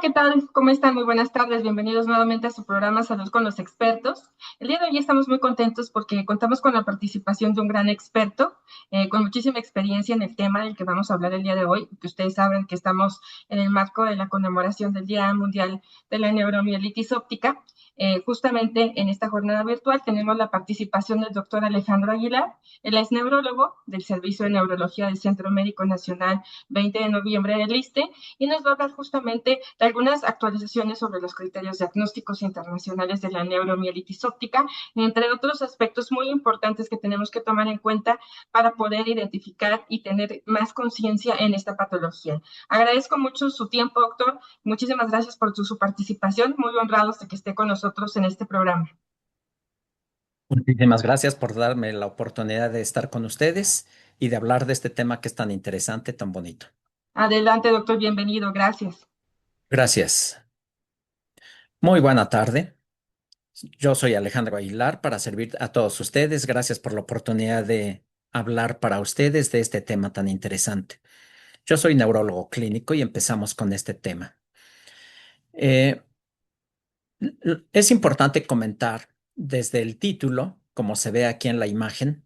¿qué tal? ¿Cómo están? Muy buenas tardes. Bienvenidos nuevamente a su programa Salud con los Expertos. El día de hoy estamos muy contentos porque contamos con la participación de un gran experto con muchísima experiencia en el tema del que vamos a hablar el día de hoy, que ustedes saben que estamos en el marco de la conmemoración del Día Mundial de la Neuromielitis Óptica. Justamente en esta jornada virtual tenemos la participación del doctor Alejandro Aguilar. Él es neurólogo del Servicio de Neurología del Centro Médico Nacional 20 de noviembre del ISSSTE y nos va a hablar justamente de algunas actualizaciones sobre los criterios diagnósticos internacionales de la neuromielitis óptica, entre otros aspectos muy importantes que tenemos que tomar en cuenta para poder identificar y tener más conciencia en esta patología. Agradezco mucho su tiempo, doctor. Muchísimas gracias por su participación. Muy honrados de que esté con nosotros en este programa. Muchísimas gracias por darme la oportunidad de estar con ustedes y de hablar de este tema que es tan interesante, tan bonito. Adelante, doctor. Bienvenido. Gracias. Gracias. Muy buena tarde. Yo soy Alejandro Aguilar para servir a todos ustedes. Gracias por la oportunidad de hablar para ustedes de este tema tan interesante. Yo soy neurólogo clínico y empezamos con este tema. Eh, es importante comentar desde el título, como se ve aquí en la imagen,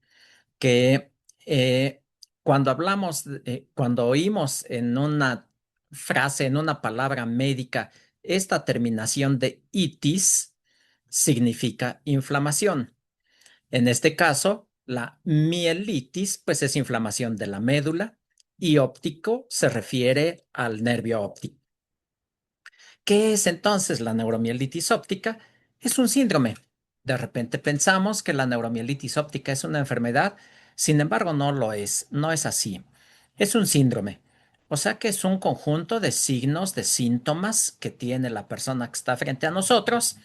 que cuando oímos en una frase, en una palabra médica, esta terminación de itis significa inflamación. En este caso, la mielitis, pues es inflamación de la médula y óptico se refiere al nervio óptico. ¿Qué es entonces la neuromielitis óptica? Es un síndrome. De repente pensamos que la neuromielitis óptica es una enfermedad, sin embargo no lo es, no es así. Es un síndrome. O sea que es un conjunto de signos, de síntomas que tiene la persona que está frente a nosotros,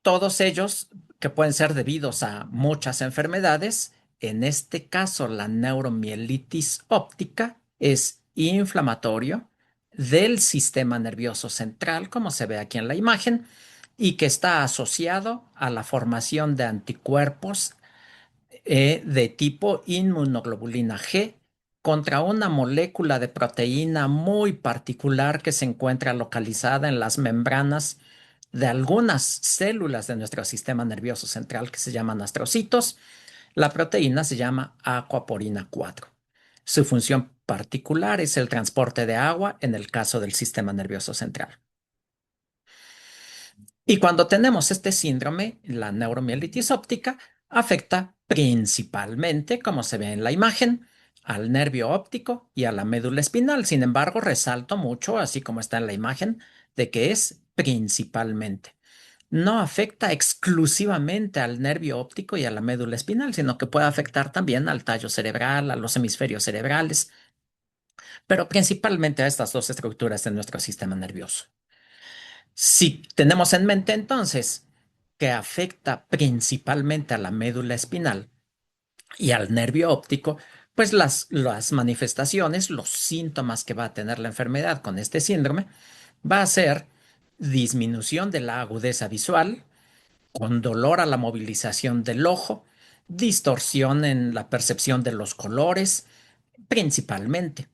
todos ellos que pueden ser debidos a muchas enfermedades. En este caso, la neuromielitis óptica es inflamatorio del sistema nervioso central, como se ve aquí en la imagen, y que está asociado a la formación de anticuerpos de tipo inmunoglobulina G contra una molécula de proteína muy particular que se encuentra localizada en las membranas de algunas células de nuestro sistema nervioso central que se llaman astrocitos. La proteína se llama aquaporina 4. Su función particular es el transporte de agua en el caso del sistema nervioso central. Y cuando tenemos este síndrome, la neuromielitis óptica afecta principalmente, como se ve en la imagen, al nervio óptico y a la médula espinal. Sin embargo, resalto mucho, así como está en la imagen, de que es principalmente. No afecta exclusivamente al nervio óptico y a la médula espinal, sino que puede afectar también al tallo cerebral, a los hemisferios cerebrales, pero principalmente a estas dos estructuras de nuestro sistema nervioso. Si tenemos en mente entonces que afecta principalmente a la médula espinal y al nervio óptico, pues las manifestaciones, los síntomas que va a tener la enfermedad con este síndrome, va a ser disminución de la agudeza visual, con dolor a la movilización del ojo, distorsión en la percepción de los colores, principalmente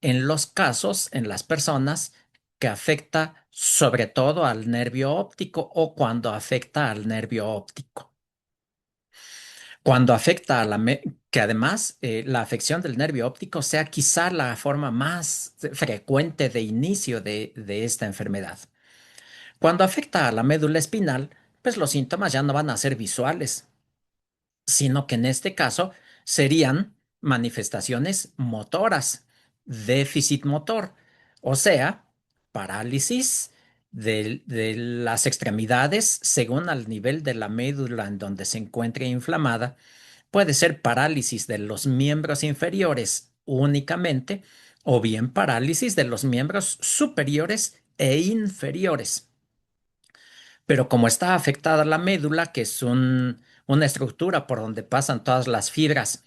en los casos, en las personas que afecta sobre todo al nervio óptico o cuando afecta al nervio óptico. Cuando afecta a que además la afección del nervio óptico sea quizá la forma más frecuente de inicio de esta enfermedad. Cuando afecta a la médula espinal, pues los síntomas ya no van a ser visuales, sino que en este caso serían manifestaciones motoras, déficit motor, o sea, parálisis de las extremidades según al nivel de la médula en donde se encuentre inflamada. Puede ser parálisis de los miembros inferiores únicamente o bien parálisis de los miembros superiores e inferiores. Pero como está afectada la médula, que es una estructura por donde pasan todas las fibras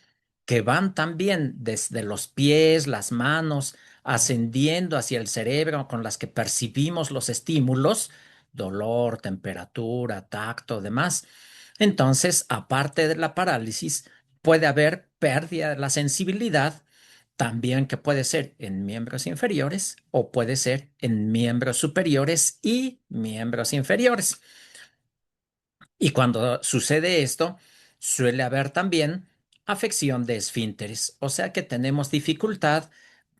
que van también desde los pies, las manos, ascendiendo hacia el cerebro con las que percibimos los estímulos, dolor, temperatura, tacto, demás. Entonces, aparte de la parálisis, puede haber pérdida de la sensibilidad también que puede ser en miembros inferiores o puede ser en miembros superiores y miembros inferiores. Y cuando sucede esto, suele haber también afección de esfínteres, o sea que tenemos dificultad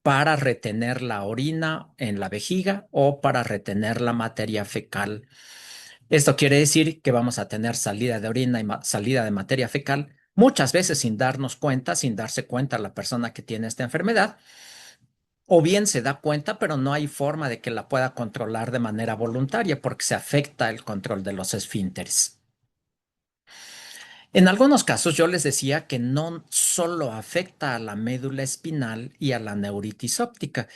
para retener la orina en la vejiga o para retener la materia fecal. Esto quiere decir que vamos a tener salida de orina y salida de materia fecal muchas veces sin darnos cuenta, sin darse cuenta la persona que tiene esta enfermedad, o bien se da cuenta, pero no hay forma de que la pueda controlar de manera voluntaria porque se afecta el control de los esfínteres. En algunos casos yo les decía que no solo afecta a la médula espinal y a la neuritis óptica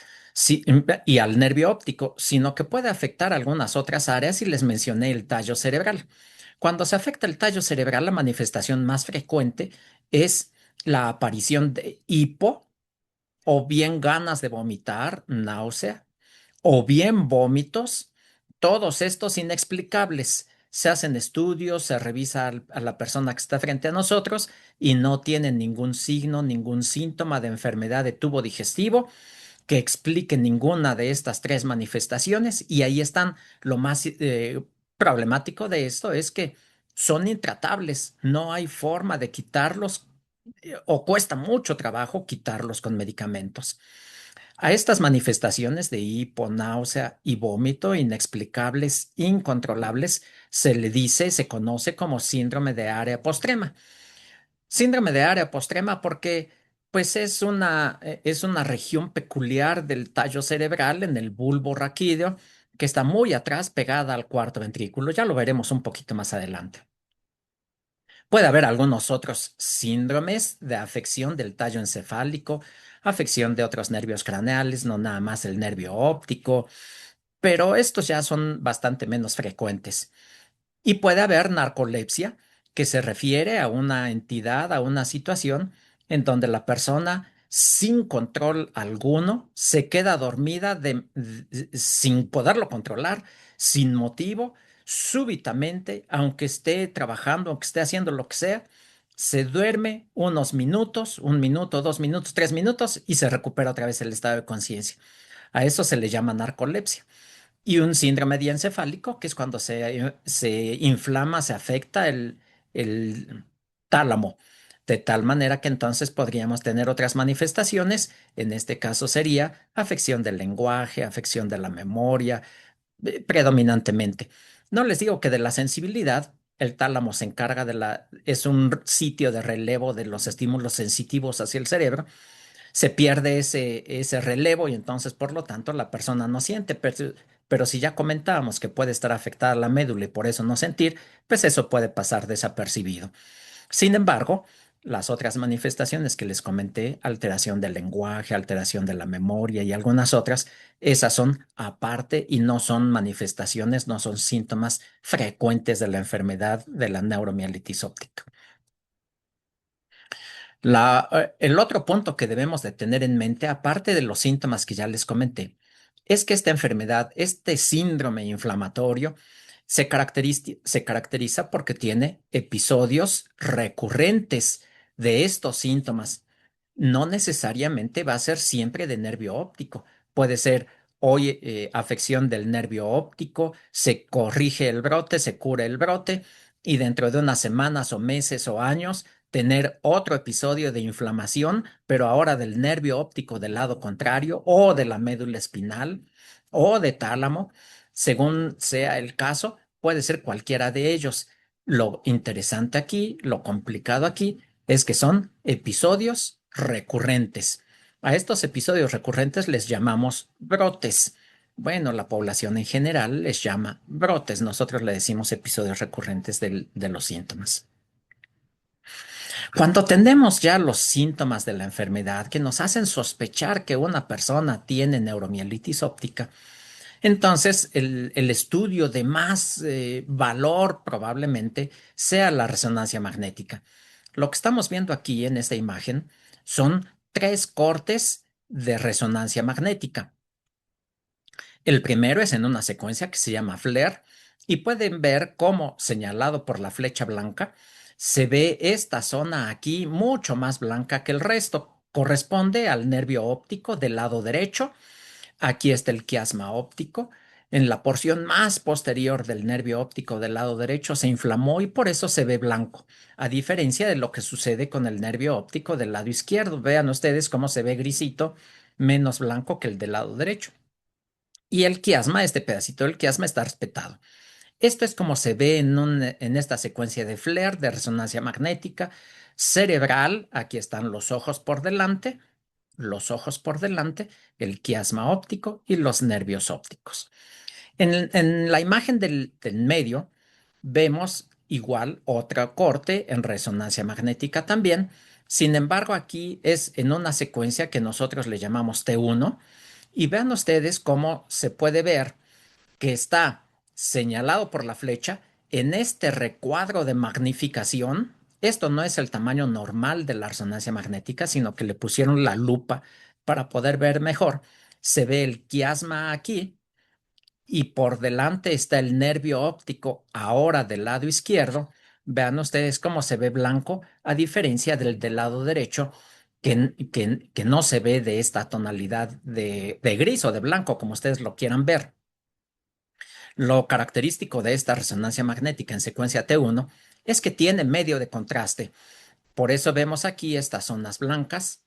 y al nervio óptico, sino que puede afectar algunas otras áreas y les mencioné el tallo cerebral. Cuando se afecta el tallo cerebral, la manifestación más frecuente es la aparición de hipo o bien ganas de vomitar, náusea, o bien vómitos, todos estos inexplicables. Se hacen estudios, se revisa a la persona que está frente a nosotros y no tienen ningún signo, ningún síntoma de enfermedad de tubo digestivo que explique ninguna de estas tres manifestaciones. Y ahí están. Lo más problemático de esto es que son intratables, no hay forma de quitarlos o cuesta mucho trabajo quitarlos con medicamentos. A estas manifestaciones de hipo, náusea y vómito inexplicables, incontrolables, se conoce como síndrome de área postrema. Síndrome de área postrema porque pues es una región peculiar del tallo cerebral en el bulbo raquídeo que está muy atrás pegada al cuarto ventrículo. Ya lo veremos un poquito más adelante. Puede haber algunos otros síndromes de afección del tallo encefálico, afección de otros nervios craneales, no nada más el nervio óptico, pero estos ya son bastante menos frecuentes. Y puede haber narcolepsia, que se refiere a una entidad, a una situación en donde la persona, sin control alguno, se queda dormida sin poderlo controlar, sin motivo, súbitamente, aunque esté trabajando, aunque esté haciendo lo que sea, se duerme unos minutos, 1 minuto, 2 minutos, 3 minutos y se recupera otra vez el estado de conciencia. A eso se le llama narcolepsia. Y un síndrome diencefálico, que es cuando se inflama, se afecta el tálamo, de tal manera que entonces podríamos tener otras manifestaciones. En este caso sería afección del lenguaje, afección de la memoria, predominantemente. No les digo que de la sensibilidad, el tálamo se encarga es un sitio de relevo de los estímulos sensitivos hacia el cerebro. Se pierde ese relevo y entonces, por lo tanto, la persona no siente. Pero si ya comentábamos que puede estar afectada la médula y por eso no sentir, pues eso puede pasar desapercibido. Sin embargo, las otras manifestaciones que les comenté, alteración del lenguaje, alteración de la memoria y algunas otras, esas son aparte y no son manifestaciones, no son síntomas frecuentes de la enfermedad de la neuromielitis óptica. El otro punto que debemos de tener en mente, aparte de los síntomas que ya les comenté, es que esta enfermedad, este síndrome inflamatorio, se caracteriza porque tiene episodios recurrentes de estos síntomas. No necesariamente va a ser siempre de nervio óptico. Puede ser hoy afección del nervio óptico, se corrige el brote, se cura el brote y dentro de unas semanas o meses o años tener otro episodio de inflamación, pero ahora del nervio óptico del lado contrario o de la médula espinal o de tálamo, según sea el caso, puede ser cualquiera de ellos. Lo interesante aquí, lo complicado aquí, es que son episodios recurrentes. A estos episodios recurrentes les llamamos brotes. Bueno, la población en general les llama brotes. Nosotros le decimos episodios recurrentes de los síntomas. Cuando tenemos ya los síntomas de la enfermedad que nos hacen sospechar que una persona tiene neuromielitis óptica, entonces el estudio de más valor probablemente sea la resonancia magnética. Lo que estamos viendo aquí en esta imagen son 3 cortes de resonancia magnética. El primero es en una secuencia que se llama FLAIR y pueden ver cómo, señalado por la flecha blanca, se ve esta zona aquí mucho más blanca que el resto. corresponde al nervio óptico del lado derecho. Aquí está el quiasma óptico. En la porción más posterior del nervio óptico del lado derecho se inflamó y por eso se ve blanco, a diferencia de lo que sucede con el nervio óptico del lado izquierdo. Vean ustedes cómo se ve grisito, menos blanco que el del lado derecho. Y el quiasma, este pedacito del quiasma está respetado. Esto es como se ve en esta secuencia de FLAIR, de resonancia magnética cerebral. Aquí están los ojos por delante, el quiasma óptico y los nervios ópticos. En la imagen del medio vemos igual otro corte en resonancia magnética también. Sin embargo, aquí es en una secuencia que nosotros le llamamos T1 y vean ustedes cómo se puede ver que está señalado por la flecha en este recuadro de magnificación. Esto no es el tamaño normal de la resonancia magnética, sino que le pusieron la lupa para poder ver mejor. Se ve el quiasma aquí y por delante está el nervio óptico ahora del lado izquierdo. Vean ustedes cómo se ve blanco, a diferencia del lado derecho, que no se ve de esta tonalidad de gris o de blanco, como ustedes lo quieran ver. Lo característico de esta resonancia magnética en secuencia T1 es que tiene medio de contraste. Por eso vemos aquí estas zonas blancas,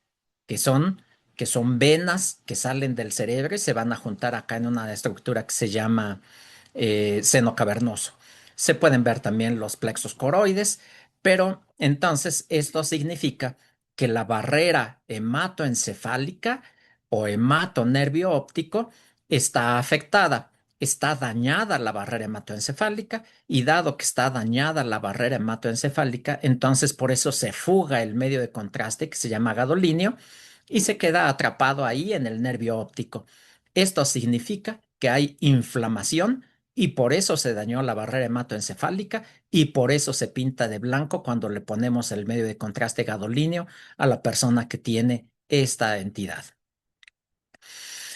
que son, que son venas que salen del cerebro y se van a juntar acá en una estructura que se llama seno cavernoso. Se pueden ver también los plexos coroides, pero entonces esto significa que la barrera hematoencefálica o hematonervio óptico está afectada, está dañada la barrera hematoencefálica y dado que está dañada la barrera hematoencefálica, entonces por eso se fuga el medio de contraste que se llama gadolíneo y se queda atrapado ahí en el nervio óptico. Esto significa que hay inflamación y por eso se dañó la barrera hematoencefálica y por eso se pinta de blanco cuando le ponemos el medio de contraste gadolíneo a la persona que tiene esta entidad.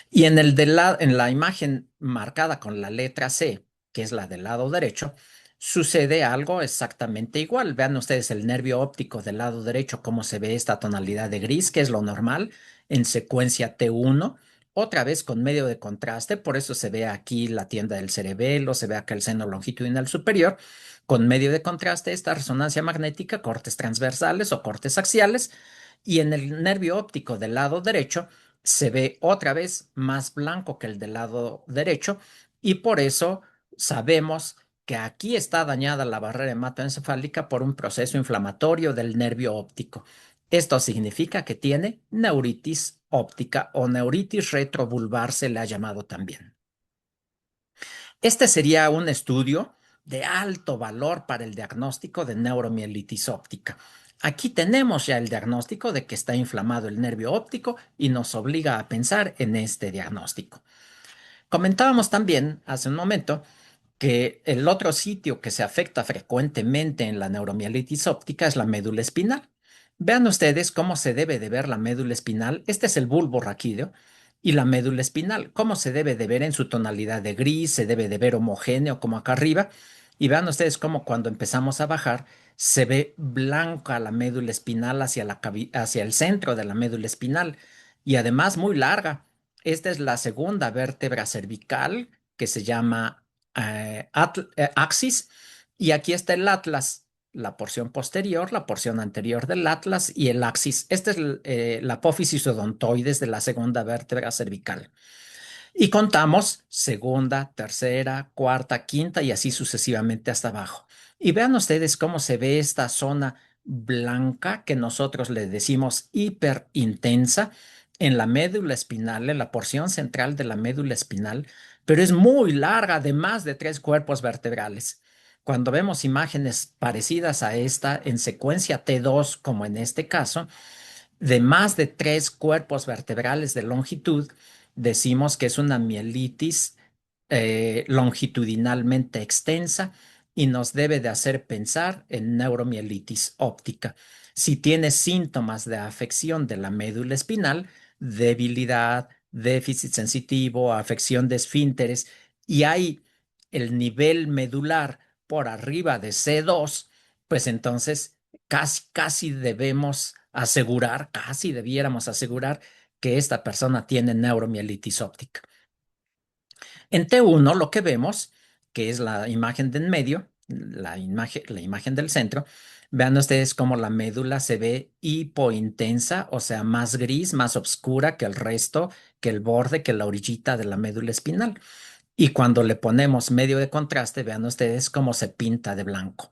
Y en la imagen marcada con la letra C, que es la del lado derecho, sucede algo exactamente igual. Vean ustedes el nervio óptico del lado derecho, cómo se ve esta tonalidad de gris, que es lo normal, en secuencia T1, otra vez con medio de contraste, por eso se ve aquí la tienda del cerebelo, se ve acá el seno longitudinal superior, con medio de contraste esta resonancia magnética, cortes transversales o cortes axiales, y en el nervio óptico del lado derecho, se ve otra vez más blanco que el del lado derecho y por eso sabemos que aquí está dañada la barrera hematoencefálica por un proceso inflamatorio del nervio óptico. Esto significa que tiene neuritis óptica o neuritis retrovulvar se le ha llamado también. Este sería un estudio de alto valor para el diagnóstico de neuromielitis óptica. Aquí tenemos ya el diagnóstico de que está inflamado el nervio óptico y nos obliga a pensar en este diagnóstico. Comentábamos también hace un momento que el otro sitio que se afecta frecuentemente en la neuromielitis óptica es la médula espinal. Vean ustedes cómo se debe de ver la médula espinal. Este es el bulbo raquídeo y la médula espinal. Cómo se debe de ver en su tonalidad de gris, se debe de ver homogéneo como acá arriba. Y vean ustedes cómo cuando empezamos a bajar se ve blanca la médula espinal hacia el centro de la médula espinal y además muy larga. Esta es la segunda vértebra cervical que se llama axis, y aquí está el atlas, la porción posterior, la porción anterior del atlas y el axis. Este es la apófisis odontoides de la segunda vértebra cervical. Y contamos segunda, tercera, cuarta, quinta y así sucesivamente hasta abajo. Y vean ustedes cómo se ve esta zona blanca que nosotros le decimos hiperintensa en la médula espinal, en la porción central de la médula espinal, pero es muy larga, de más de 3 cuerpos vertebrales. Cuando vemos imágenes parecidas a esta en secuencia T2, como en este caso, de más de 3 cuerpos vertebrales de longitud, decimos que es una mielitis longitudinalmente extensa y nos debe de hacer pensar en neuromielitis óptica. Si tiene síntomas de afección de la médula espinal, debilidad, déficit sensitivo, afección de esfínteres y hay el nivel medular por arriba de C2, pues entonces casi debemos asegurar, casi debiéramos asegurar que esta persona tiene neuromielitis óptica. En T1 lo que vemos, que es la imagen de en medio, la imagen del centro, vean ustedes cómo la médula se ve hipointensa, o sea, más gris, más oscura que el resto, que el borde, que la orillita de la médula espinal. Y cuando le ponemos medio de contraste, vean ustedes cómo se pinta de blanco.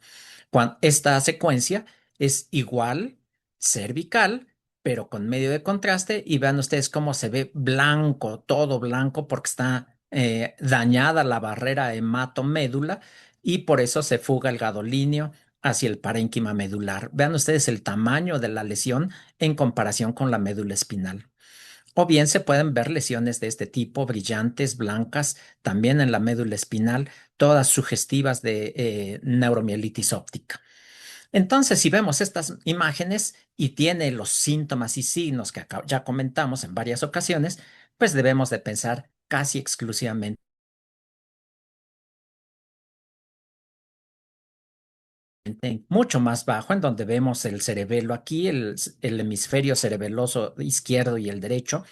Esta secuencia es igual cervical, pero con medio de contraste, y vean ustedes cómo se ve blanco, todo blanco, porque está dañada la barrera hemato-médula y por eso se fuga el gadolíneo hacia el parénquima medular. Vean ustedes el tamaño de la lesión en comparación con la médula espinal. O bien se pueden ver lesiones de este tipo, brillantes, blancas, también en la médula espinal, todas sugestivas de neuromielitis óptica. Entonces, si vemos estas imágenes y tiene los síntomas y signos que ya comentamos en varias ocasiones, pues debemos de pensar casi exclusivamente mucho más bajo, en donde vemos el cerebelo aquí, el hemisferio cerebeloso izquierdo y el derecho,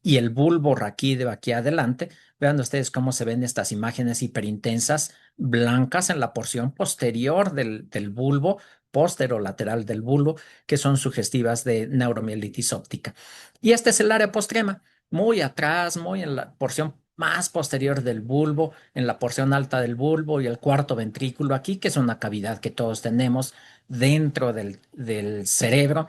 y el bulbo raquídeo aquí adelante. Vean ustedes cómo se ven estas imágenes hiperintensas, blancas en la porción posterior del bulbo, posterolateral del bulbo, que son sugestivas de neuromielitis óptica. Y este es el área postrema, muy atrás, muy en la porción más posterior del bulbo, en la porción alta del bulbo y el cuarto ventrículo aquí, que es una cavidad que todos tenemos dentro del cerebro.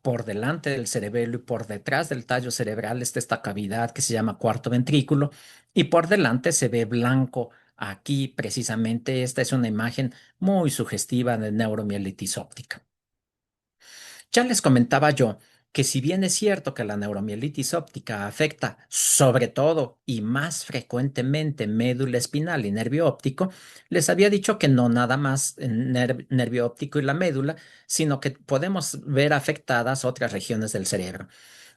Por delante del cerebelo y por detrás del tallo cerebral está esta cavidad que se llama cuarto ventrículo y por delante se ve blanco. Aquí precisamente esta es una imagen muy sugestiva de neuromielitis óptica. Ya les comentaba yo que si bien es cierto que la neuromielitis óptica afecta sobre todo y más frecuentemente médula espinal y nervio óptico, les había dicho que no nada más en nervio óptico y la médula, sino que podemos ver afectadas otras regiones del cerebro.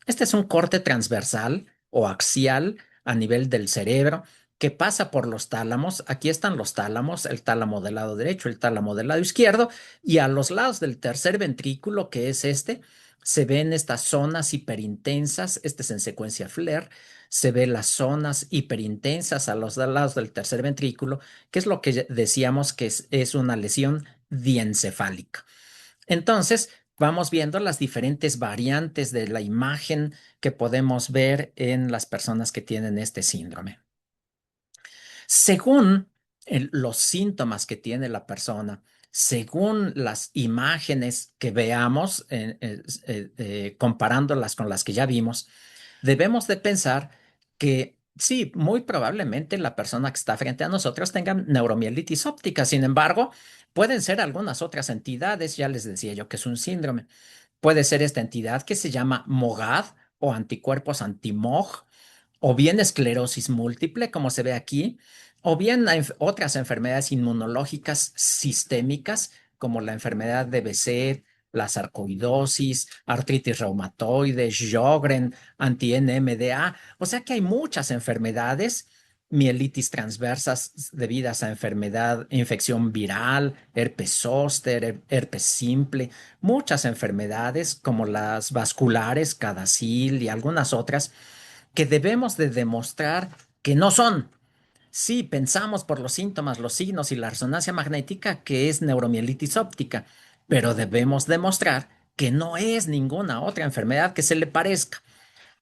Este es un corte transversal o axial a nivel del cerebro que pasa por los tálamos. Aquí están los tálamos, el tálamo del lado derecho, el tálamo del lado izquierdo, y a los lados del tercer ventrículo, que es este, se ven estas zonas hiperintensas. Este es en secuencia FLAIR. Se ven las zonas hiperintensas a los lados del tercer ventrículo, que es lo que decíamos que es una lesión diencefálica. Entonces, vamos viendo las diferentes variantes de la imagen que podemos ver en las personas que tienen este síndrome. Según los síntomas que tiene la persona, según las imágenes que veamos, comparándolas con las que ya vimos, debemos de pensar que sí, muy probablemente la persona que está frente a nosotros tenga neuromielitis óptica. Sin embargo, pueden ser algunas otras entidades. Ya les decía yo que es un síndrome. Puede ser esta entidad que se llama MOGAD o anticuerpos anti-MOG, o bien esclerosis múltiple, como se ve aquí, o bien otras enfermedades inmunológicas sistémicas, como la enfermedad de Behçet, la sarcoidosis, artritis reumatoide, Sjögren, anti-NMDA. O sea que hay muchas enfermedades, mielitis transversas debidas a enfermedad, infección viral, herpes zóster, herpes simple, muchas enfermedades como las vasculares, CADASIL y algunas otras que debemos de demostrar que no son. Sí, pensamos por los síntomas, los signos y la resonancia magnética que es neuromielitis óptica, pero debemos demostrar que no es ninguna otra enfermedad que se le parezca.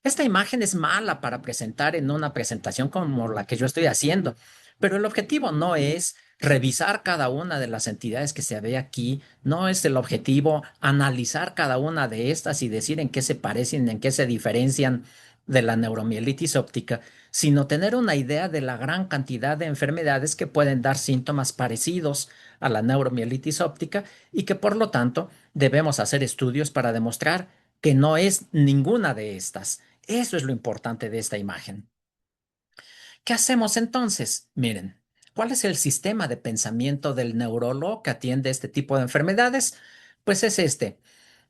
Esta imagen es mala para presentar en una presentación como la que yo estoy haciendo, pero el objetivo no es revisar cada una de las entidades que se ve aquí, no es el objetivo analizar cada una de estas y decir en qué se parecen, en qué se diferencian de la neuromielitis óptica, sino tener una idea de la gran cantidad de enfermedades que pueden dar síntomas parecidos a la neuromielitis óptica y que por lo tanto debemos hacer estudios para demostrar que no es ninguna de estas. Eso es lo importante de esta imagen. ¿Qué hacemos entonces? Miren, ¿cuál es el sistema de pensamiento del neurólogo que atiende este tipo de enfermedades? Pues es este.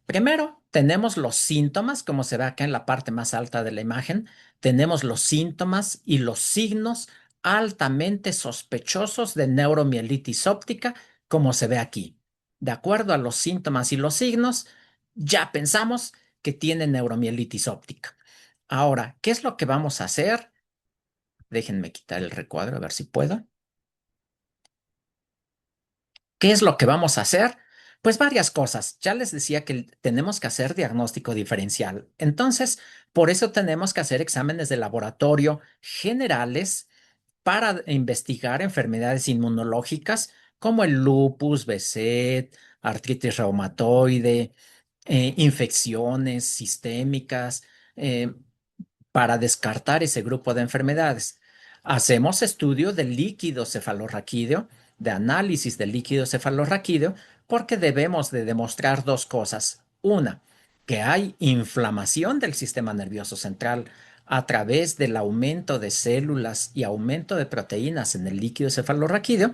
Primero, tenemos los síntomas, como se ve acá en la parte más alta de la imagen. Tenemos los síntomas y los signos altamente sospechosos de neuromielitis óptica, como se ve aquí. De acuerdo a los síntomas y los signos, ya pensamos que tiene neuromielitis óptica. Ahora, ¿qué es lo que vamos a hacer? Déjenme quitar el recuadro a ver si puedo. ¿Qué es lo que vamos a hacer? Pues varias cosas. Ya les decía que tenemos que hacer diagnóstico diferencial. Entonces, por eso tenemos que hacer exámenes de laboratorio generales para investigar enfermedades inmunológicas como el lupus, BSET, artritis reumatoide, infecciones sistémicas, eh, para descartar ese grupo de enfermedades. Hacemos estudio del líquido cefalorraquídeo, de análisis del líquido cefalorraquídeo, porque debemos de demostrar dos cosas. Una, que hay inflamación del sistema nervioso central a través del aumento de células y aumento de proteínas en el líquido cefalorraquídeo,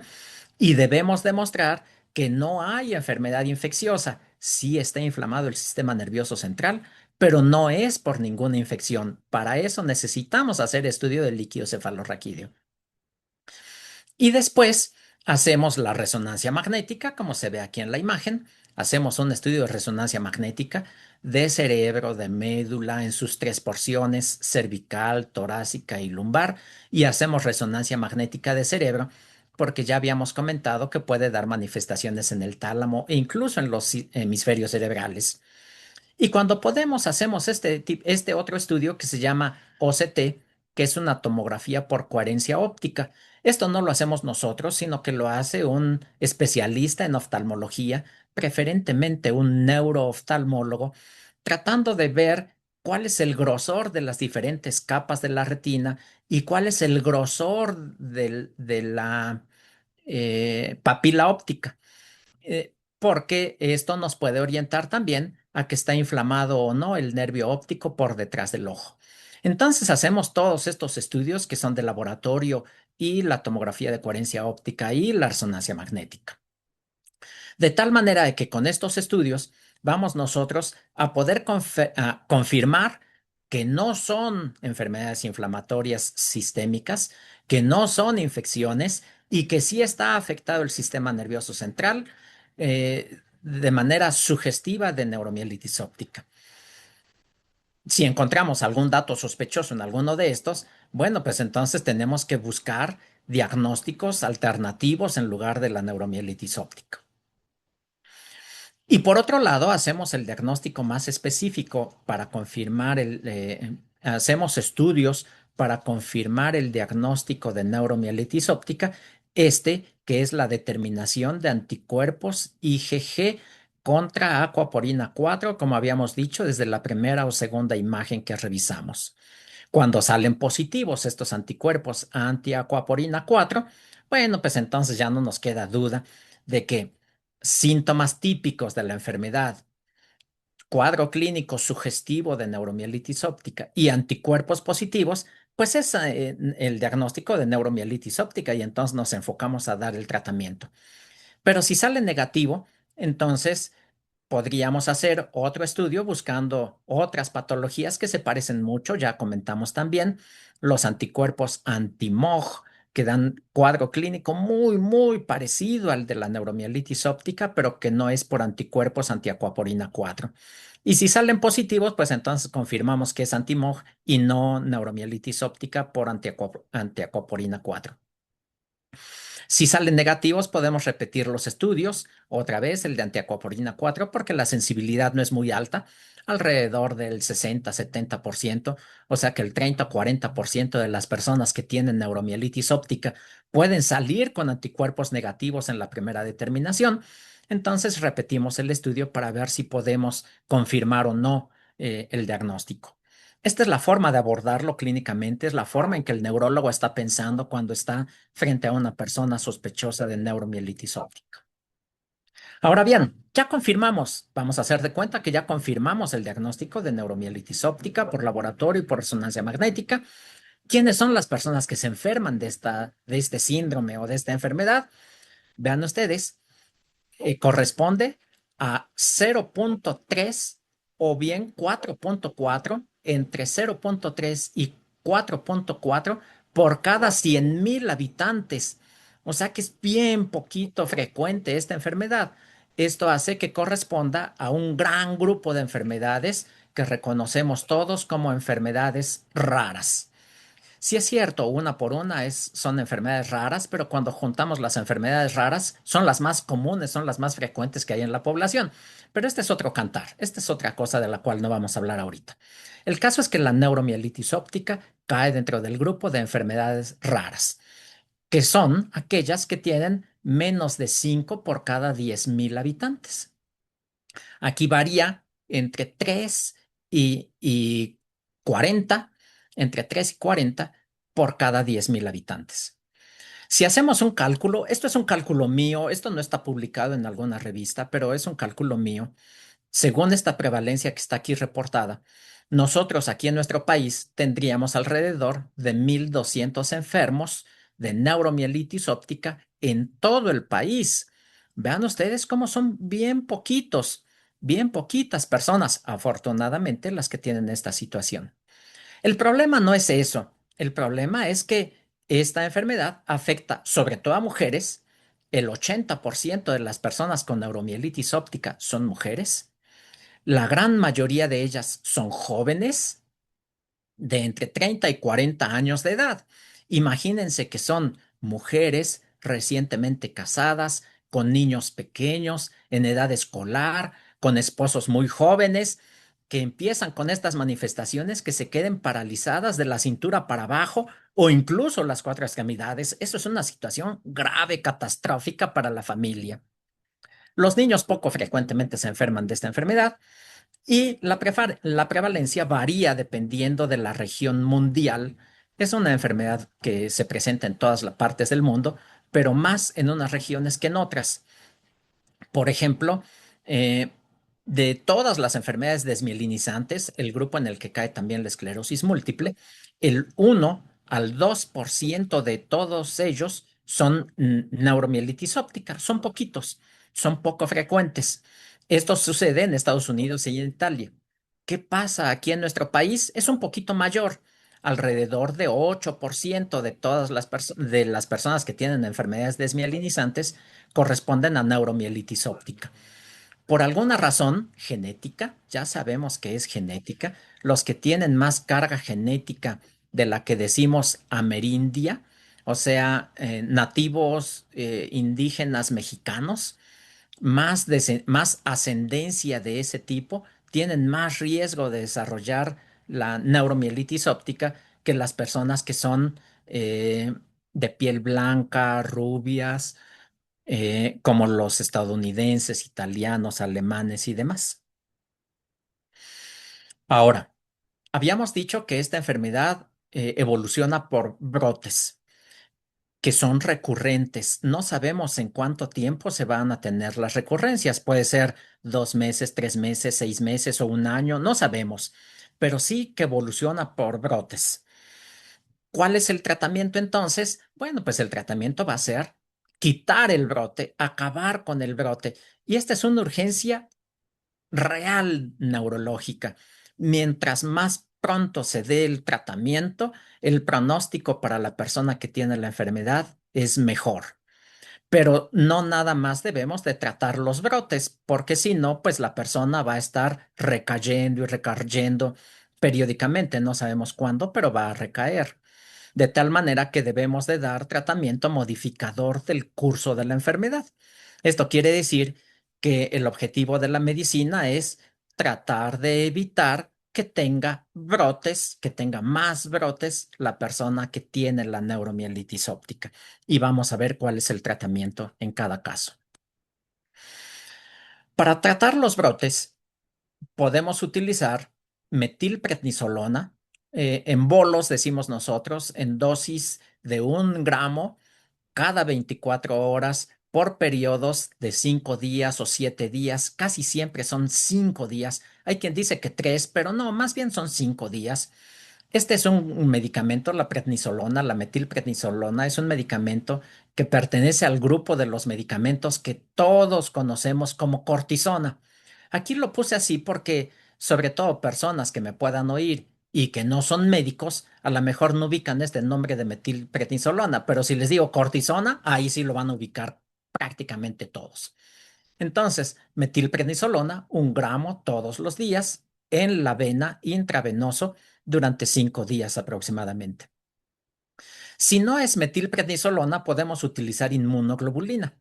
y debemos demostrar que no hay enfermedad infecciosa. Sí está inflamado el sistema nervioso central, pero no es por ninguna infección. Para eso necesitamos hacer estudio del líquido cefalorraquídeo. Y después hacemos la resonancia magnética, como se ve aquí en la imagen. Hacemos un estudio de resonancia magnética de cerebro, de médula, en sus tres porciones, cervical, torácica y lumbar. Y hacemos resonancia magnética de cerebro porque ya habíamos comentado que puede dar manifestaciones en el tálamo e incluso en los hemisferios cerebrales. Y cuando podemos, hacemos este otro estudio que se llama OCT, que es una tomografía por coherencia óptica. Esto no lo hacemos nosotros, sino que lo hace un especialista en oftalmología, preferentemente un neurooftalmólogo, tratando de ver cuál es el grosor de las diferentes capas de la retina y cuál es el grosor de la papila óptica, porque esto nos puede orientar también a que está inflamado o no el nervio óptico por detrás del ojo. Entonces hacemos todos estos estudios que son de laboratorio y la tomografía de coherencia óptica y la resonancia magnética. De tal manera de que con estos estudios vamos nosotros a poder confirmar que no son enfermedades inflamatorias sistémicas, que no son infecciones y que sí está afectado el sistema nervioso central de manera sugestiva de neuromielitis óptica. Si encontramos algún dato sospechoso en alguno de estos, bueno, pues entonces tenemos que buscar diagnósticos alternativos en lugar de la neuromielitis óptica. Y por otro lado, hacemos el diagnóstico más específico para confirmar hacemos estudios para confirmar el diagnóstico de neuromielitis óptica, que es la determinación de anticuerpos IgG contra aquaporina 4, como habíamos dicho desde la primera o segunda imagen que revisamos. Cuando salen positivos estos anticuerpos anti-aquaporina 4, bueno, pues entonces ya no nos queda duda de que síntomas típicos de la enfermedad, cuadro clínico sugestivo de neuromielitis óptica y anticuerpos positivos, pues es el diagnóstico de neuromielitis óptica y entonces nos enfocamos a dar el tratamiento. Pero si sale negativo, entonces podríamos hacer otro estudio buscando otras patologías que se parecen mucho. Ya comentamos también los anticuerpos anti-MOG, que dan cuadro clínico muy, muy parecido al de la neuromielitis óptica, pero que no es por anticuerpos antiacuaporina 4. Y si salen positivos, pues entonces confirmamos que es anti-MOG y no neuromielitis óptica por antiacuaporina 4. Si salen negativos, podemos repetir los estudios, otra vez el de antiacuaporina 4, porque la sensibilidad no es muy alta, alrededor del 60-70%, o sea que el 30-40% de las personas que tienen neuromielitis óptica pueden salir con anticuerpos negativos en la primera determinación. Entonces repetimos el estudio para ver si podemos confirmar o no el diagnóstico. Esta es la forma de abordarlo clínicamente, es la forma en que el neurólogo está pensando cuando está frente a una persona sospechosa de neuromielitis óptica. Ahora bien, ya confirmamos, vamos a hacer de cuenta que ya confirmamos el diagnóstico de neuromielitis óptica por laboratorio y por resonancia magnética. ¿Quiénes son las personas que se enferman de este síndrome o de esta enfermedad? Vean ustedes, corresponde a 0.3 o bien 4.4, entre 0.3 y 4.4 por cada 100,000 habitantes. O sea que es bien poquito frecuente esta enfermedad. Esto hace que corresponda a un gran grupo de enfermedades que reconocemos todos como enfermedades raras. Sí es cierto, una por una son enfermedades raras, pero cuando juntamos las enfermedades raras, son las más comunes, son las más frecuentes que hay en la población. Pero este es otro cantar, esta es otra cosa de la cual no vamos a hablar ahorita. El caso es que la neuromielitis óptica cae dentro del grupo de enfermedades raras, que son aquellas que tienen menos de 5 por cada 10.000 habitantes. Aquí varía entre 3 y 40, entre 3 y 40 por cada 10.000 habitantes. Si hacemos un cálculo, esto es un cálculo mío, esto no está publicado en alguna revista, pero es un cálculo mío. Según esta prevalencia que está aquí reportada, nosotros aquí en nuestro país tendríamos alrededor de 1.200 enfermos de neuromielitis óptica en todo el país. Vean ustedes cómo son bien poquitos, bien poquitas personas, afortunadamente, las que tienen esta situación. El problema no es eso. El problema es que esta enfermedad afecta sobre todo a mujeres. El 80% de las personas con neuromielitis óptica son mujeres. La gran mayoría de ellas son jóvenes de entre 30 y 40 años de edad. Imagínense que son mujeres recientemente casadas, con niños pequeños, en edad escolar, con esposos muy jóvenes, que empiezan con estas manifestaciones que se queden paralizadas de la cintura para abajo o incluso las cuatro extremidades. Eso es una situación grave, catastrófica para la familia. Los niños poco frecuentemente se enferman de esta enfermedad y la prevalencia varía dependiendo de la región mundial. Es una enfermedad que se presenta en todas las partes del mundo, pero más en unas regiones que en otras. Por ejemplo, eh, de todas las enfermedades desmielinizantes, el grupo en el que cae también la esclerosis múltiple, el 1 al 2% de todos ellos son neuromielitis óptica, son poquitos, son poco frecuentes. Esto sucede en Estados Unidos y en Italia. ¿Qué pasa aquí en nuestro país? Es un poquito mayor. Alrededor de 8% de todas de las personas que tienen enfermedades desmielinizantes corresponden a neuromielitis óptica. Por alguna razón genética, ya sabemos que es genética, los que tienen más carga genética de la que decimos amerindia, o sea, nativos indígenas mexicanos, más ascendencia de ese tipo, tienen más riesgo de desarrollar la neuromielitis óptica que las personas que son de piel blanca, rubias, como los estadounidenses, italianos, alemanes y demás. Ahora, habíamos dicho que esta enfermedad evoluciona por brotes que son recurrentes. No sabemos en cuánto tiempo se van a tener las recurrencias. Puede ser 2 meses, 3 meses, 6 meses o un año, no sabemos, pero sí que evoluciona por brotes. ¿Cuál es el tratamiento entonces? Bueno, pues el tratamiento va a ser quitar el brote, acabar con el brote. Y esta es una urgencia real neurológica. Mientras más pronto se dé el tratamiento, el pronóstico para la persona que tiene la enfermedad es mejor. Pero no nada más debemos de tratar los brotes, porque si no, pues la persona va a estar recayendo y recayendo periódicamente. No sabemos cuándo, pero va a recaer. De tal manera que debemos de dar tratamiento modificador del curso de la enfermedad. Esto quiere decir que el objetivo de la medicina es tratar de evitar que tenga brotes, que tenga más brotes la persona que tiene la neuromielitis óptica. Y vamos a ver cuál es el tratamiento en cada caso. Para tratar los brotes, podemos utilizar metilprednisolona en bolos, decimos nosotros, en dosis de 1 gramo cada 24 horas por periodos de 5 días o 7 días. Casi siempre son 5 días. Hay quien dice que 3, pero no, más bien son 5 días. Este es un medicamento, la prednisolona, la metilprednisolona, es un medicamento que pertenece al grupo de los medicamentos que todos conocemos como cortisona. Aquí lo puse así porque, sobre todo personas que me puedan oír y que no son médicos, a lo mejor no ubican este nombre de metilprednisolona, pero si les digo cortisona, ahí sí lo van a ubicar prácticamente todos. Entonces, metilprednisolona, 1 gramo todos los días en la vena intravenoso durante 5 días aproximadamente. Si no es metilprednisolona, podemos utilizar inmunoglobulina,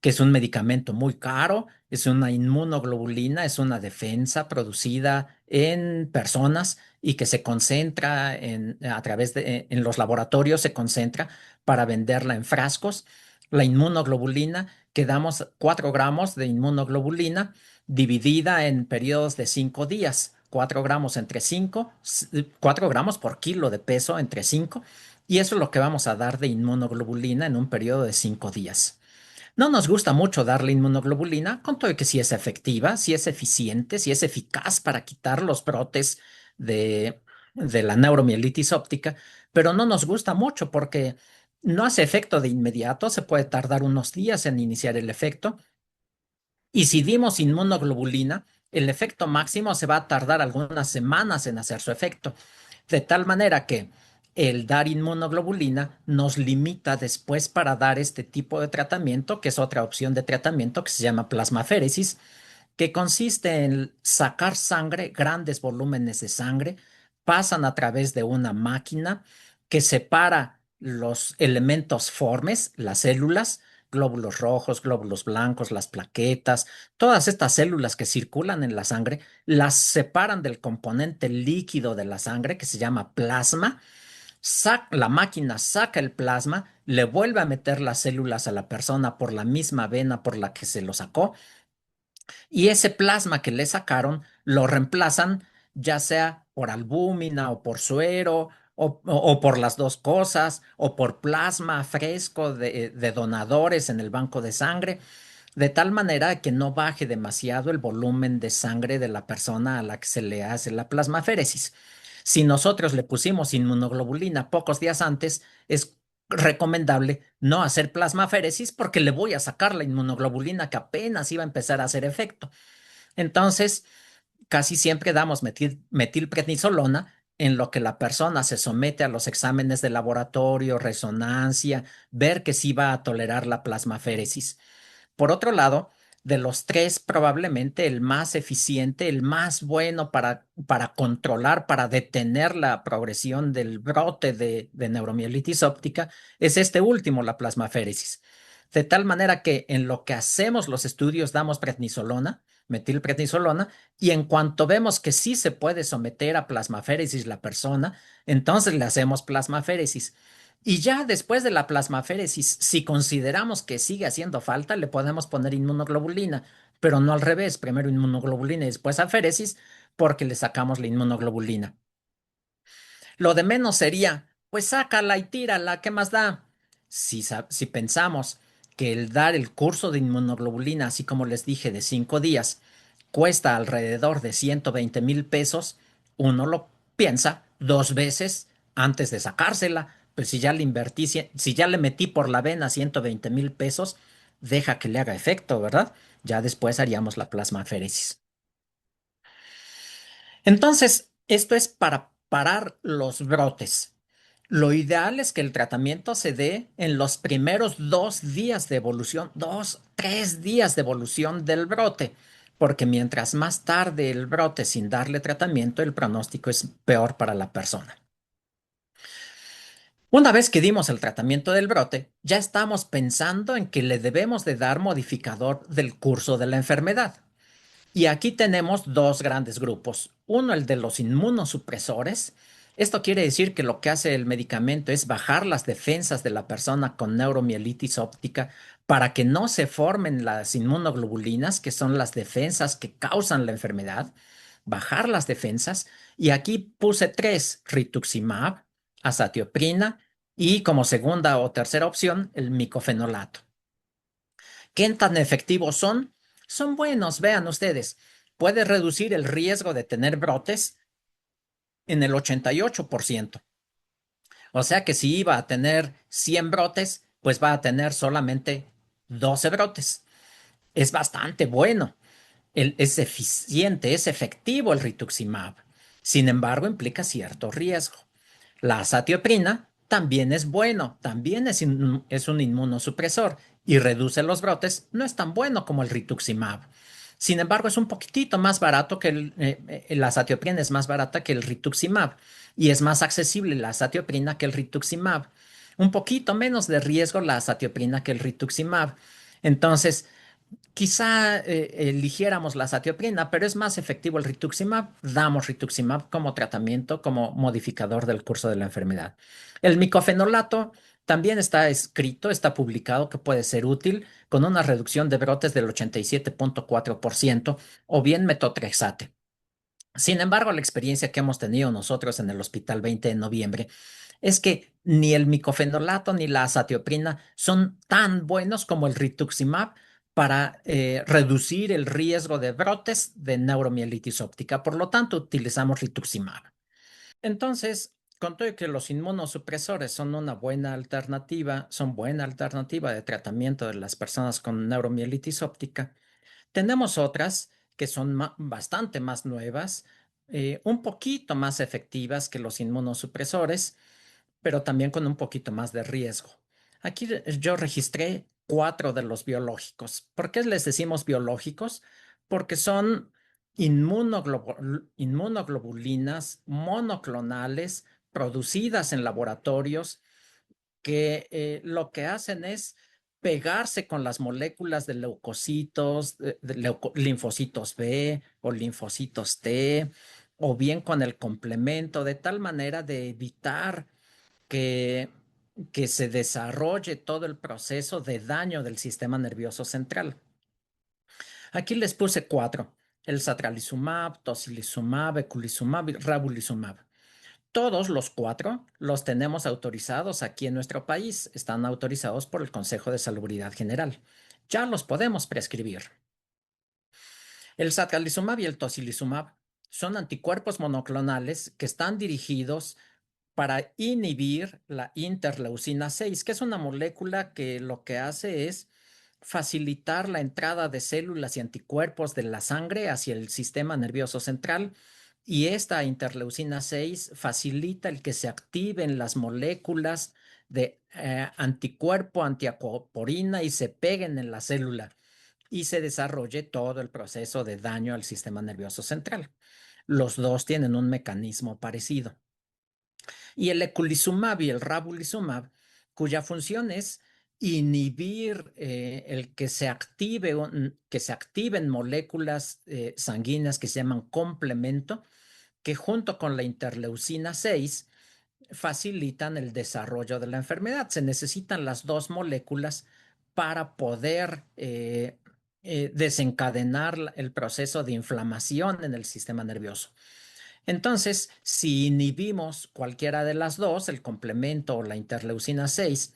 que es un medicamento muy caro, es una inmunoglobulina, es una defensa producida en personas y que se concentra a través en los laboratorios, se concentra para venderla en frascos. La inmunoglobulina, que damos 4 gramos de inmunoglobulina dividida en periodos de 5 días. 4 gramos entre 5, 4 gramos por kilo de peso entre 5, y eso es lo que vamos a dar de inmunoglobulina en un periodo de 5 días. No nos gusta mucho darle inmunoglobulina, con todo que sí es efectiva, sí es eficiente, sí es eficaz para quitar los brotes de, de la neuromielitis óptica, pero no nos gusta mucho porque no hace efecto de inmediato, se puede tardar unos días en iniciar el efecto. Y si dimos inmunoglobulina, el efecto máximo se va a tardar algunas semanas en hacer su efecto. De tal manera que el dar inmunoglobulina nos limita después para dar este tipo de tratamiento, que es otra opción de tratamiento que se llama plasmaféresis, que consiste en sacar sangre, grandes volúmenes de sangre, pasan a través de una máquina que separa los elementos formes, las células, glóbulos rojos, glóbulos blancos, las plaquetas, todas estas células que circulan en la sangre, las separan del componente líquido de la sangre que se llama plasma. La máquina saca el plasma, le vuelve a meter las células a la persona por la misma vena por la que se lo sacó, y ese plasma que le sacaron lo reemplazan ya sea por albúmina o por suero o por las dos cosas o por plasma fresco de donadores en el banco de sangre, de tal manera que no baje demasiado el volumen de sangre de la persona a la que se le hace la plasmaféresis. Si nosotros le pusimos inmunoglobulina pocos días antes, es recomendable no hacer plasmaféresis porque le voy a sacar la inmunoglobulina que apenas iba a empezar a hacer efecto. Entonces, casi siempre damos metilprednisolona en lo que la persona se somete a los exámenes de laboratorio, resonancia, ver que sí va a tolerar la plasmaféresis. Por otro lado, de los tres, probablemente el más eficiente, el más bueno para controlar, para detener la progresión del brote de neuromielitis óptica, es este último, la plasmaféresis. De tal manera que en lo que hacemos los estudios damos prednisolona, metilprednisolona, y en cuanto vemos que sí se puede someter a plasmaféresis la persona, entonces le hacemos plasmaféresis. Y ya después de la plasmaféresis, si consideramos que sigue haciendo falta, le podemos poner inmunoglobulina, pero no al revés, primero inmunoglobulina y después aféresis, porque le sacamos la inmunoglobulina. Lo de menos sería, pues sácala y tírala, ¿qué más da? Si pensamos que el dar el curso de inmunoglobulina, así como les dije, de 5 días, cuesta alrededor de 120,000 pesos, uno lo piensa 2 veces antes de sacársela. Pues si ya le invertí, si ya le metí por la vena 120,000 pesos, deja que le haga efecto, ¿verdad? Ya después haríamos la plasmaféresis. Entonces, esto es para parar los brotes. Lo ideal es que el tratamiento se dé en los primeros 2 días de evolución, 3 días de evolución del brote, porque mientras más tarde el brote sin darle tratamiento, el pronóstico es peor para la persona. Una vez que dimos el tratamiento del brote, ya estamos pensando en que le debemos de dar modificador del curso de la enfermedad. Y aquí tenemos dos grandes grupos. Uno, el de los inmunosupresores. Esto quiere decir que lo que hace el medicamento es bajar las defensas de la persona con neuromielitis óptica para que no se formen las inmunoglobulinas, que son las defensas que causan la enfermedad, bajar las defensas. Y aquí puse tres: rituximab, azatioprina y, como segunda o tercera opción, el micofenolato. ¿Qué tan efectivos son? Son buenos, vean ustedes. Puede reducir el riesgo de tener brotes en el 88%. O sea que si iba a tener 100 brotes, pues va a tener solamente 12 brotes. Es bastante bueno. Es eficiente, es efectivo el rituximab. Sin embargo, implica cierto riesgo. La azatioprina también es bueno, también es un inmunosupresor y reduce los brotes, no es tan bueno como el rituximab. Sin embargo, es un poquitito más barato que la azatioprina es más barata que el rituximab y es más accesible la azatioprina que el rituximab. Un poquito menos de riesgo la azatioprina que el rituximab. Entonces, quizá eligiéramos la azatioprina, pero es más efectivo el rituximab. Damos rituximab como tratamiento, como modificador del curso de la enfermedad. El micofenolato también está escrito, está publicado que puede ser útil con una reducción de brotes del 87,4% o bien metotrexate. Sin embargo, la experiencia que hemos tenido nosotros en el Hospital 20 de Noviembre es que ni el micofenolato ni la azatioprina son tan buenos como el rituximab para reducir el riesgo de brotes de neuromielitis óptica. Por lo tanto, utilizamos rituximab. Entonces, con todo y que los inmunosupresores son una buena alternativa, son buena alternativa de tratamiento de las personas con neuromielitis óptica, tenemos otras que son bastante más nuevas, un poquito más efectivas que los inmunosupresores, pero también con un poquito más de riesgo. Aquí yo registré 4 de los biológicos. ¿Por qué les decimos biológicos? Porque son inmunoglobulinas monoclonales producidas en laboratorios que lo que hacen es pegarse con las moléculas de leucocitos, linfocitos B o linfocitos T, o bien con el complemento, de tal manera de evitar que, que se desarrolle todo el proceso de daño del sistema nervioso central. Aquí les puse 4: el satralizumab, tocilizumab, eculizumab y ravulizumab. Todos los 4 los tenemos autorizados aquí en nuestro país. Están autorizados por el Consejo de Salubridad General. Ya los podemos prescribir. El satralizumab y el tocilizumab son anticuerpos monoclonales que están dirigidos para inhibir la interleucina 6, que es una molécula que lo que hace es facilitar la entrada de células y anticuerpos de la sangre hacia el sistema nervioso central. Y esta interleucina 6 facilita el que se activen las moléculas de anticuerpo, antiacoporina y se peguen en la célula y se desarrolle todo el proceso de daño al sistema nervioso central. Los dos tienen un mecanismo parecido. Y el eculizumab y el ravulizumab, cuya función es inhibir el que se activen moléculas sanguíneas que se llaman complemento, que junto con la interleucina 6 facilitan el desarrollo de la enfermedad. Se necesitan las dos moléculas para poder desencadenar el proceso de inflamación en el sistema nervioso. Entonces, si inhibimos cualquiera de las dos, el complemento o la interleucina 6,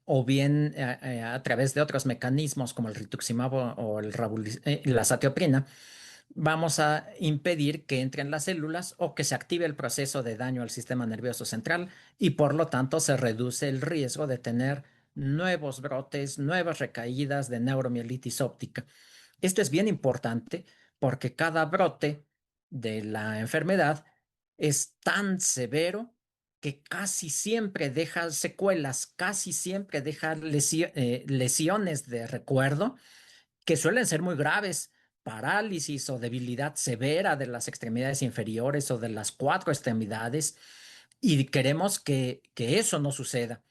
o bien a través de otros mecanismos como el rituximab o la azatioprina, vamos a impedir que entren las células o que se active el proceso de daño al sistema nervioso central y por lo tanto se reduce el riesgo de tener nuevos brotes, nuevas recaídas de neuromielitis óptica. Esto es bien importante porque cada brote de la enfermedad es tan severo que casi siempre deja secuelas, casi siempre deja lesiones de recuerdo que suelen ser muy graves, parálisis o debilidad severa de las extremidades inferiores o de las 4 extremidades, y queremos que eso no suceda.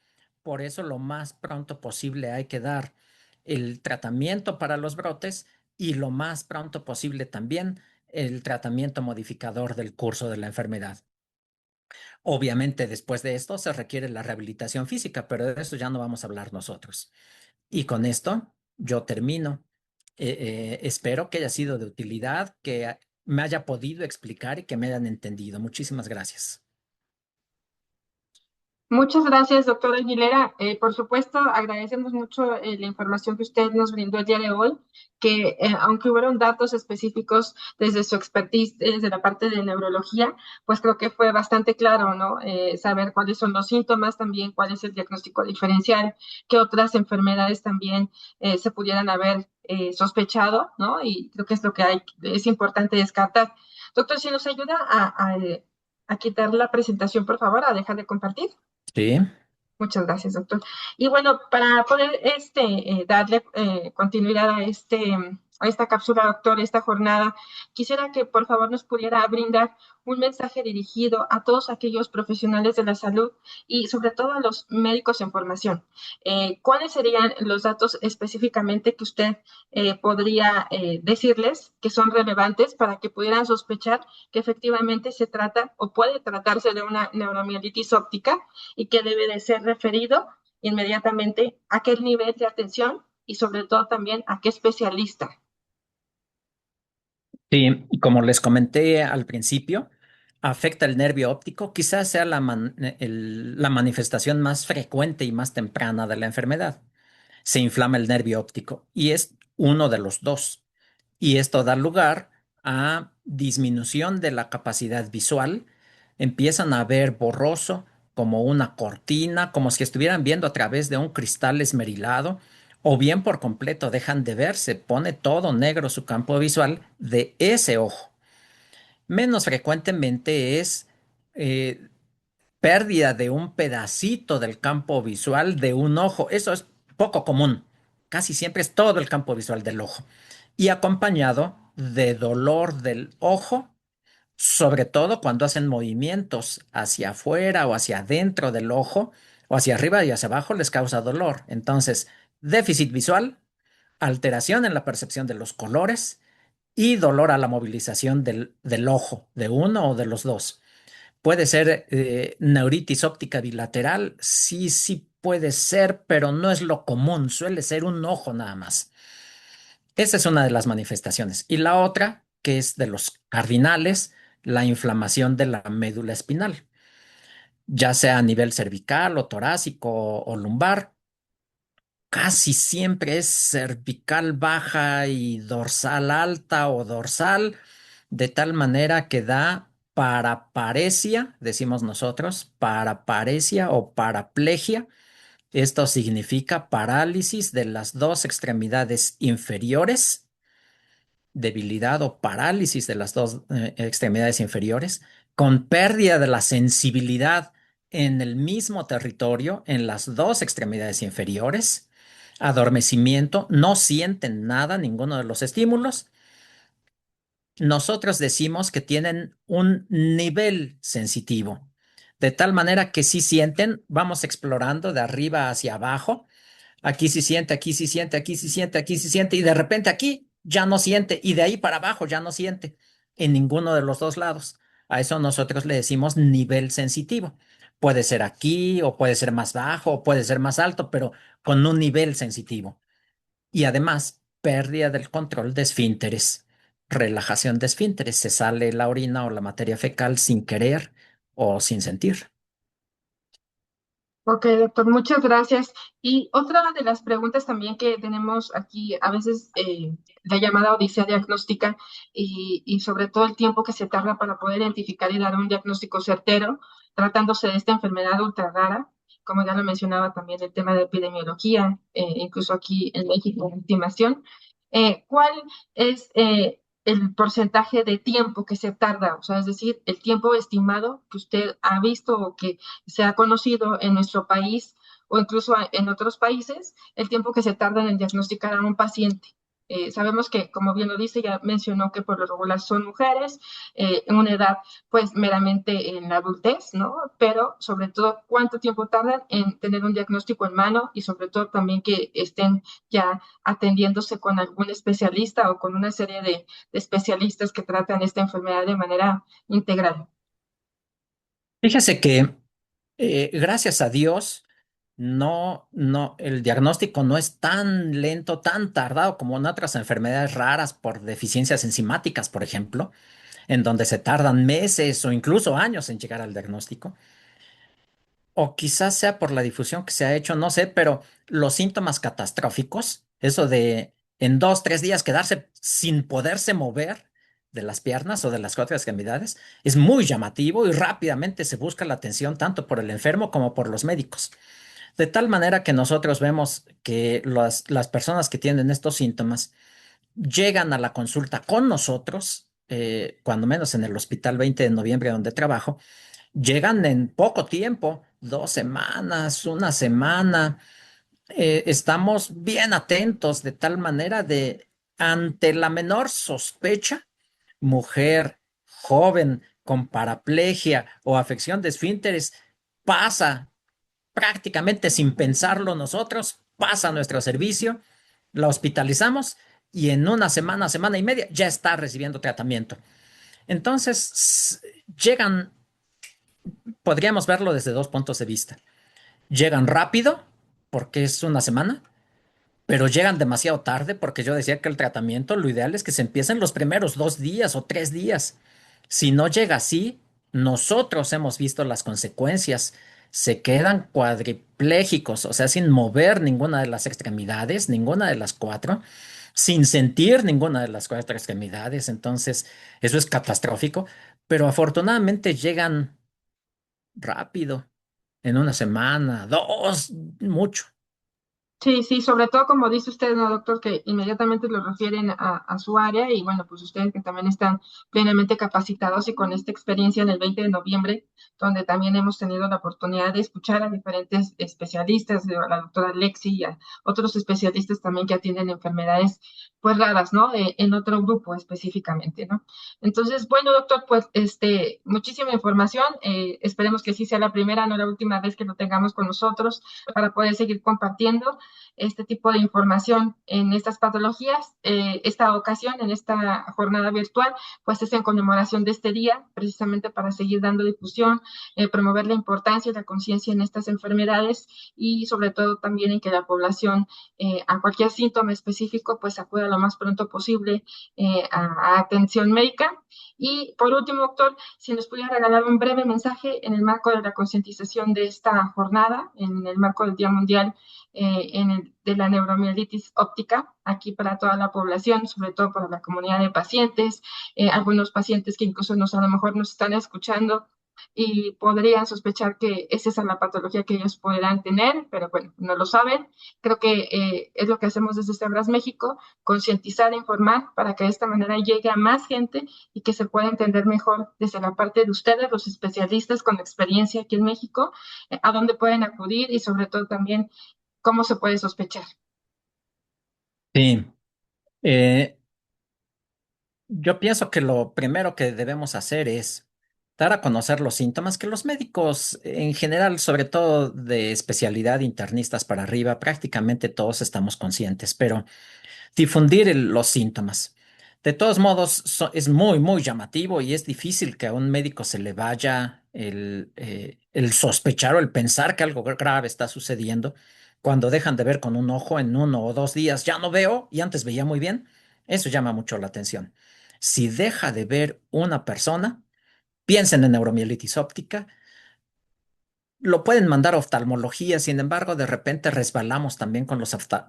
Por eso lo más pronto posible hay que dar el tratamiento para los brotes y lo más pronto posible también el tratamiento modificador del curso de la enfermedad. Obviamente después de esto se requiere la rehabilitación física, pero de eso ya no vamos a hablar nosotros. Y con esto yo termino. Espero que haya sido de utilidad, que me haya podido explicar y que me hayan entendido. Muchísimas gracias. Muchas gracias, doctora Aguilera. Por supuesto, agradecemos mucho la información que usted nos brindó el día de hoy, que aunque hubieron datos específicos desde su expertise, desde la parte de neurología, pues creo que fue bastante claro, ¿no? Saber cuáles son los síntomas también, cuál es el diagnóstico diferencial, qué otras enfermedades también se pudieran haber sospechado, ¿no? Y creo que es lo que es importante descartar. Doctor, si nos ayuda a quitar la presentación, por favor, a dejar de compartir. Sí. Muchas gracias, doctor. Y bueno, para poder darle continuidad a a esta cápsula, doctor, esta jornada, quisiera que por favor nos pudiera brindar un mensaje dirigido a todos aquellos profesionales de la salud y sobre todo a los médicos en formación. ¿Cuáles serían los datos específicamente que usted podría decirles que son relevantes para que pudieran sospechar que efectivamente se trata o puede tratarse de una neuromielitis óptica y que debe de ser referido inmediatamente a qué nivel de atención y sobre todo también a qué especialista? Sí, y como les comenté al principio, afecta el nervio óptico, quizás sea la manifestación más frecuente y más temprana de la enfermedad. Se inflama el nervio óptico y es uno de los dos. Y esto da lugar a disminución de la capacidad visual. Empiezan a ver borroso, como una cortina, como si estuvieran viendo a través de un cristal esmerilado, o bien por completo dejan de ver, se pone todo negro su campo visual de ese ojo. Menos frecuentemente es eh, pérdida de un pedacito del campo visual de un ojo. Eso es poco común. Casi siempre es todo el campo visual del ojo. Y acompañado de dolor del ojo, sobre todo cuando hacen movimientos hacia afuera o hacia adentro del ojo, o hacia arriba y hacia abajo, les causa dolor. Entonces, déficit visual, alteración en la percepción de los colores y dolor a la movilización del ojo, de uno o de los dos. Puede ser neuritis óptica bilateral, sí, sí puede ser, pero no es lo común, suele ser un ojo nada más. Esa es una de las manifestaciones. Y la otra, que es de los cardinales, la inflamación de la médula espinal, ya sea a nivel cervical o torácico o lumbar. Casi siempre es cervical baja y dorsal alta o dorsal, de tal manera que da paraparesia, decimos nosotros, paraparesia o paraplegia. Esto significa parálisis de las dos extremidades inferiores, debilidad o parálisis de las dos extremidades inferiores, con pérdida de la sensibilidad en el mismo territorio, en las dos extremidades inferiores, adormecimiento, no sienten nada, ninguno de los estímulos. Nosotros decimos que tienen un nivel sensitivo, de tal manera que si sienten, vamos explorando de arriba hacia abajo. Aquí sí siente, aquí sí siente, aquí sí siente, aquí sí siente, y de repente aquí ya no siente, y de ahí para abajo ya no siente en ninguno de los dos lados. A eso nosotros le decimos nivel sensitivo. Puede ser aquí, o puede ser más bajo, o puede ser más alto, pero con un nivel sensitivo. Y además, pérdida del control de esfínteres, relajación de esfínteres, se sale la orina o la materia fecal sin querer o sin sentir. Ok, doctor, muchas gracias. Y otra de las preguntas también que tenemos aquí, a veces la llamada odisea diagnóstica y sobre todo el tiempo que se tarda para poder identificar y dar un diagnóstico certero, tratándose de esta enfermedad ultra rara, como ya lo mencionaba también el tema de epidemiología, incluso aquí en México, en estimación. ¿Cuál es el porcentaje de tiempo que se tarda? O sea, es decir, el tiempo estimado que usted ha visto o que se ha conocido en nuestro país o incluso en otros países el tiempo que se tarda en diagnosticar a un paciente. Sabemos que, como bien lo dice, ya mencionó que por lo regular son mujeres, en una edad pues meramente en la adultez, ¿no? Pero sobre todo, ¿cuánto tiempo tardan en tener un diagnóstico en mano y sobre todo también que estén ya atendiéndose con algún especialista o con una serie de especialistas que tratan esta enfermedad de manera integral? Fíjese que gracias a Dios, el diagnóstico no es tan lento, tan tardado como en otras enfermedades raras por deficiencias enzimáticas, por ejemplo, en donde se tardan meses o incluso años en llegar al diagnóstico. O quizás sea por la difusión que se ha hecho, no sé, pero los síntomas catastróficos, eso de en 2, 3 días quedarse sin poderse mover de las piernas o de las cuatro extremidades, es muy llamativo y rápidamente se busca la atención tanto por el enfermo como por los médicos. De tal manera que nosotros vemos que las personas que tienen estos síntomas llegan a la consulta con nosotros, cuando menos en el Hospital 20 de Noviembre donde trabajo, llegan en poco tiempo, 2 semanas, una semana. Estamos bien atentos de tal manera de ante la menor sospecha, mujer, joven, con paraplegia o afección de esfínteres, pasa prácticamente sin pensarlo nosotros, pasa a nuestro servicio, la hospitalizamos y en una semana, semana y media ya está recibiendo tratamiento. Entonces, llegan, podríamos verlo desde dos puntos de vista. Llegan rápido, porque es una semana, pero llegan demasiado tarde, porque yo decía que el tratamiento, lo ideal es que se empiece en los primeros 2 días o 3 días. Si no llega así, nosotros hemos visto las consecuencias. Se quedan cuadriplégicos, o sea, sin mover ninguna de las extremidades, ninguna de las cuatro, sin sentir ninguna de las cuatro extremidades. Entonces, eso es catastrófico, pero afortunadamente llegan rápido, en una semana, dos, mucho. Sí, sí, sobre todo como dice usted, ¿no, doctor? Que inmediatamente lo refieren a su área y bueno, pues ustedes que también están plenamente capacitados y con esta experiencia en el 20 de noviembre, donde también hemos tenido la oportunidad de escuchar a diferentes especialistas, a la doctora Lexi y a otros especialistas también que atienden enfermedades pues raras, ¿no? En otro grupo específicamente, ¿no? Entonces, bueno, doctor, pues muchísima información. Esperemos que sí sea la primera, no la última vez que lo tengamos con nosotros para poder seguir compartiendo este tipo de información en estas patologías. Esta ocasión, en esta jornada virtual, pues es en conmemoración de este día, precisamente para seguir dando difusión, promover la importancia y la conciencia en estas enfermedades y sobre todo también en que la población a cualquier síntoma específico pues acuda lo más pronto posible a atención médica. Y por último, doctor, si nos pudiera regalar un breve mensaje en el marco de la concientización de esta jornada, en el marco del Día Mundial de la neuromielitis óptica, aquí para toda la población, sobre todo para la comunidad de pacientes, algunos pacientes que incluso a lo mejor nos están escuchando y podrían sospechar que es esa la patología que ellos podrán tener, pero bueno, no lo saben. Creo que es lo que hacemos desde Cebras México, concientizar, informar para que de esta manera llegue a más gente y que se pueda entender mejor desde la parte de ustedes, los especialistas con experiencia aquí en México, a dónde pueden acudir y sobre todo también cómo se puede sospechar. Sí, eh, yo pienso que lo primero que debemos hacer es dar a conocer los síntomas que los médicos en general, sobre todo de especialidad internistas para arriba, prácticamente todos estamos conscientes, pero difundir los síntomas. De todos modos, es muy, muy llamativo y es difícil que a un médico se le vaya el sospechar o el pensar que algo grave está sucediendo cuando dejan de ver con un ojo en 1 o 2 días. Ya no veo y antes veía muy bien. Eso llama mucho la atención. Si deja de ver una persona, piensen en neuromielitis óptica. Lo pueden mandar a oftalmología, sin embargo, de repente resbalamos también con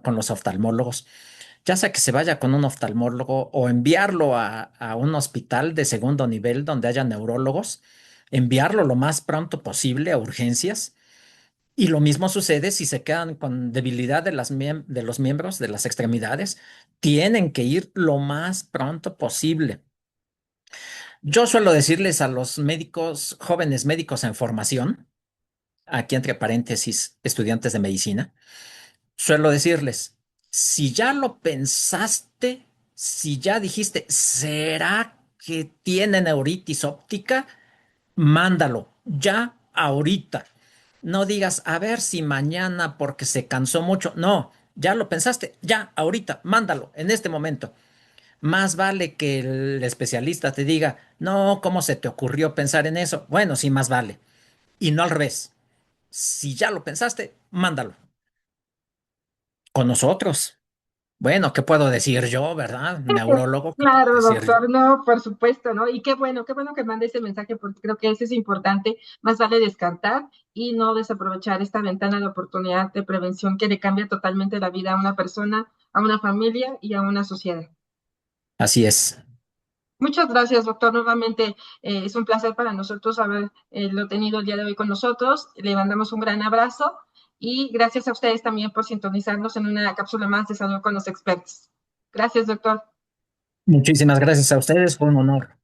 con los oftalmólogos, ya sea que se vaya con un oftalmólogo o enviarlo a un hospital de segundo nivel donde haya neurólogos, enviarlo lo más pronto posible a urgencias. Y lo mismo sucede si se quedan con debilidad de de los miembros, de las extremidades, tienen que ir lo más pronto posible. Yo suelo decirles a los médicos, jóvenes médicos en formación, aquí entre paréntesis, estudiantes de medicina, suelo decirles, si ya lo pensaste, si ya dijiste, ¿será que tiene neuritis óptica? Mándalo, ya ahorita. No digas, a ver si mañana porque se cansó mucho. No, ya lo pensaste, ya ahorita, mándalo, en este momento. Más vale que el especialista te diga, no, ¿cómo se te ocurrió pensar en eso? Bueno, sí, más vale. Y no al revés. Si ya lo pensaste, mándalo. Con nosotros. Bueno, ¿qué puedo decir yo, verdad? Neurólogo, ¿qué puedo Claro, decir yo? doctor, no, por supuesto, ¿no? Y qué bueno que mande ese mensaje porque creo que eso es importante. Más vale descartar y no desaprovechar esta ventana de oportunidad de prevención que le cambia totalmente la vida a una persona, a una familia y a una sociedad. Así es. Muchas gracias, doctor. Nuevamente es un placer para nosotros haber lo tenido el día de hoy con nosotros. Le mandamos un gran abrazo y gracias a ustedes también por sintonizarnos en una cápsula más de salud con los expertos. Gracias, doctor. Muchísimas gracias a ustedes, fue un honor.